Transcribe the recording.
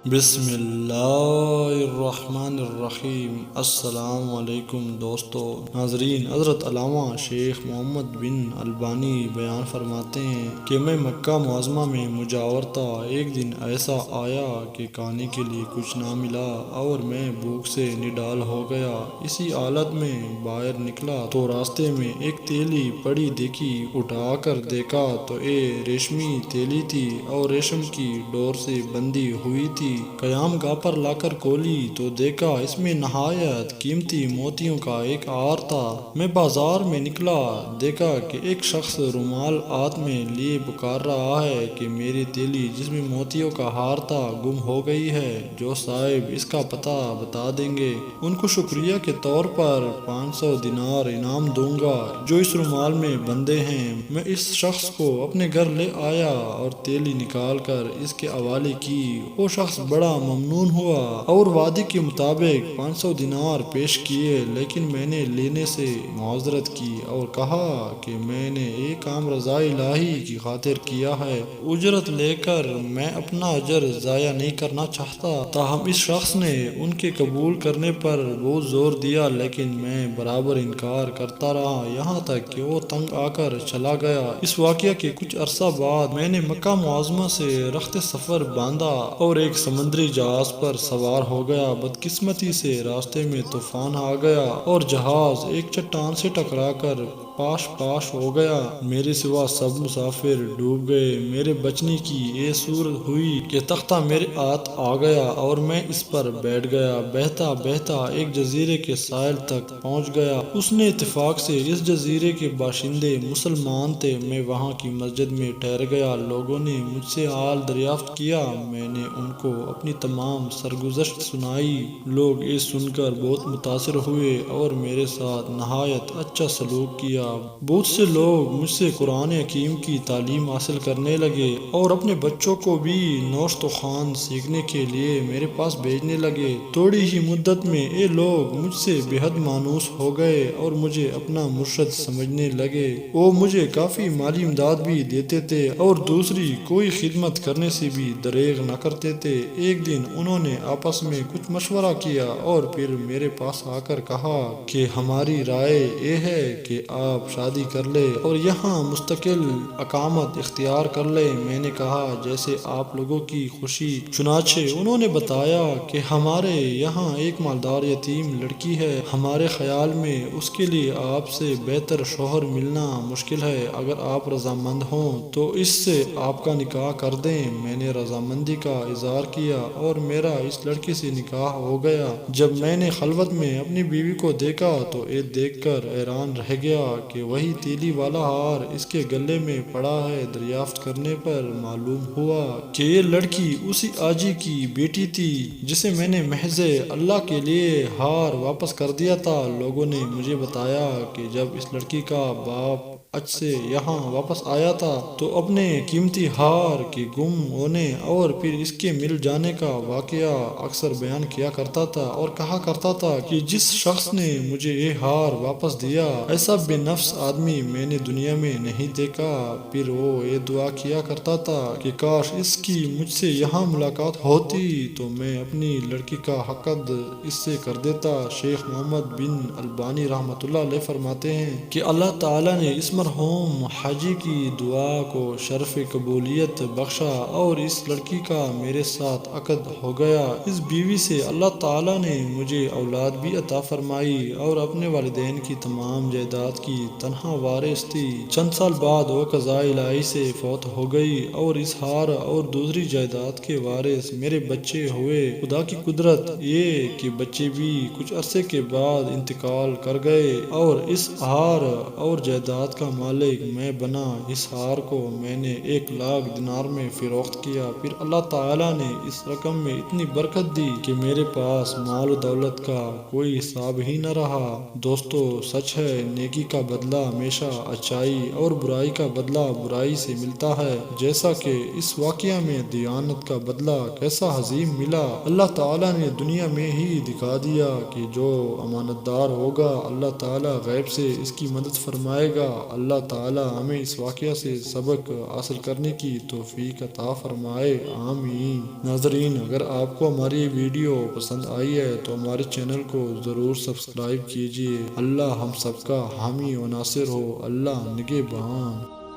بسم اللہ الرحمن الرحیم۔ السلام علیکم دوستو ناظرین، حضرت علامہ شیخ محمد بن البانی بیان فرماتے ہیں کہ میں مکہ معظمہ میں مجاور تھا۔ ایک دن ایسا آیا کہ کھانے کے لیے کچھ نہ ملا اور میں بھوک سے نڈال ہو گیا۔ اسی حالت میں باہر نکلا تو راستے میں ایک تیلی پڑی دیکھی۔ اٹھا کر دیکھا تو یہ ریشمی تیلی تھی اور ریشم کی ڈور سے بندھی ہوئی تھی۔ قیام گاہ پر لا کر کھولی تو دیکھا اس میں نہایت قیمتی موتیوں کا ایک ہار تھا۔ میں بازار میں نکلا، دیکھا کہ ایک شخص رومال ہاتھ میں لیے پکار رہا ہے کہ میری تیلی جس میں موتیوں کا ہار تھا گم ہو گئی ہے، جو صاحب اس کا پتہ بتا دیں گے ان کو شکریہ کے طور پر 500 دینار انعام دوں گا جو اس رومال میں بندھے ہیں۔ میں اس شخص کو اپنے گھر لے آیا اور تیلی نکال کر اس کے حوالے کی۔ وہ شخص بڑا ممنون ہوا اور وعدے کے مطابق 500 دینار پیش کیے، لیکن میں نے لینے سے معذرت کی اور کہا کہ میں نے ایک کام رضا الہی کی خاطر کیا ہے، اجرت لے کر میں اپنا اجر ضائع نہیں کرنا چاہتا۔ تاہم اس شخص نے ان کے قبول کرنے پر بہت زور دیا، لیکن میں برابر انکار کرتا رہا، یہاں تک کہ وہ تنگ آ کر چلا گیا۔ اس واقعہ کے کچھ عرصہ بعد میں نے مکہ معظمہ سے رخت سفر باندھا اور ایک سمندری جہاز پر سوار ہو گیا۔ بدقسمتی سے راستے میں طوفان آ گیا اور جہاز ایک چٹان سے ٹکرا کر پاش ہو گیا۔ میرے سوا سب مسافر ڈوب گئے۔ میرے بچنے کی یہ صورت ہوئی کہ تختہ میرے ہاتھ آ گیا اور میں اس پر بیٹھ گیا۔ بہتا بہتا ایک جزیرے کے ساحل تک پہنچ گیا۔ اس نے اتفاق سے اس جزیرے کے باشندے مسلمان تھے۔ میں وہاں کی مسجد میں ٹھہر گیا۔ لوگوں نے مجھ سے حال دریافت کیا۔ میں نے ان کو اپنی تمام سرگزشت سنائی۔ لوگ یہ سن کر بہت متاثر ہوئے اور میرے ساتھ نہایت اچھا سلوک کیا۔ بہت سے لوگ مجھ سے قرآن حکیم کی تعلیم حاصل کرنے لگے اور اپنے بچوں کو بھی نوشت و خوان سیکھنے کے لیے میرے پاس بھیجنے لگے۔ تھوڑی ہی مدت میں یہ لوگ مجھ سے بے حد مانوس ہو گئے اور مجھے اپنا مرشد سمجھنے لگے۔ وہ مجھے کافی مالی امداد بھی دیتے تھے اور دوسری کوئی خدمت کرنے سے بھی دریغ نہ کرتے تھے۔ ایک دن انہوں نے آپس میں کچھ مشورہ کیا اور پھر میرے پاس آ کر کہا کہ ہماری رائے یہ ہے کہ آپ شادی کر لیں اور یہاں مستقل اقامت اختیار کر لیں۔ میں نے کہا جیسے آپ لوگوں کی خوشی۔ چنانچہ انہوں نے بتایا کہ ہمارے یہاں ایک مالدار یتیم لڑکی ہے، ہمارے خیال میں اس کے لیے آپ سے بہتر شوہر ملنا مشکل ہے۔ اگر آپ رضامند ہوں تو اس سے آپ کا نکاح کر دیں۔ میں نے رضامندی کا اظہار کیا اور میرا اس لڑکی سے نکاح ہو گیا۔ جب میں نے خلوت میں اپنی بیوی کو دیکھا تو یہ دیکھ کر حیران رہ گیا کہ وہی تیلی والا ہار اس کے گلے میں پڑا ہے۔ دریافت کرنے پر معلوم ہوا کہ یہ لڑکی اسی حاجی کی بیٹی تھی جسے میں نے محض اللہ کے لیے ہار واپس کر دیا تھا۔ لوگوں نے مجھے بتایا کہ جب اس لڑکی کا باپ حج سے یہاں واپس آیا تھا تو اپنے قیمتی ہار کے گم ہونے اور پھر اس کے مل جانے کا واقعہ اکثر بیان کیا کرتا تھا اور کہا کرتا تھا کہ جس شخص نے مجھے یہ ہار واپس دیا، ایسا بے نفس آدمی میں نے دنیا میں نہیں دیکھا۔ پھر وہ یہ دعا کیا کرتا تھا کہ کاش اس کی مجھ سے یہاں ملاقات ہوتی تو میں اپنی لڑکی کا حقد اس سے کر دیتا۔ شیخ محمد بن البانی رحمۃ اللہ علیہ فرماتے ہیں کہ اللہ تعالیٰ نے اس مرحوم حاجی کی دعا کو شرف قبولیت بخشا اور اس لڑکی کا میرے ساتھ عقد ہو گیا۔ اس بیوی سے اللہ تعالیٰ نے مجھے اولاد بھی عطا فرمائی اور اپنے والدین کی تمام جائیداد کی تنہا وارث تھی۔ چند سال بعد وہ قضاء الہی سے فوت ہو گئی اور اس ہار اور دوسری جائیداد کے وارث میرے بچے ہوئے۔ خدا کی قدرت یہ کہ بچے بھی کچھ عرصے کے بعد انتقال کر گئے اور اس ہار اور جائیداد کا مالک میں بنا۔ اس ہار کو میں نے 1,00,000 دینار میں فروخت کیا۔ پھر اللہ تعالیٰ نے اس رقم میں اتنی برکت دی کہ میرے پاس مال و دولت کا کوئی حساب ہی نہ رہا۔ دوستو سچ ہے، نیکی کا بدلہ ہمیشہ اچائی اور برائی کا بدلہ برائی سے ملتا ہے، جیسا کہ اس واقعہ میں دیانت کا بدلہ کیسا عظیم ملا۔ اللہ تعالیٰ نے دنیا میں ہی دکھا دیا کہ جو امانت دار ہوگا اللہ تعالیٰ غیب سے اس کی مدد فرمائے گا۔ اللہ تعالی ہمیں اس واقعہ سے سبق حاصل کرنے کی توفیق عطا فرمائے، آمین۔ ناظرین، اگر آپ کو ہماری ویڈیو پسند آئی ہے تو ہمارے چینل کو ضرور سبسکرائب کیجیے۔ اللہ ہم سب کا حامی و ناصر ہو، اللہ نگہبان۔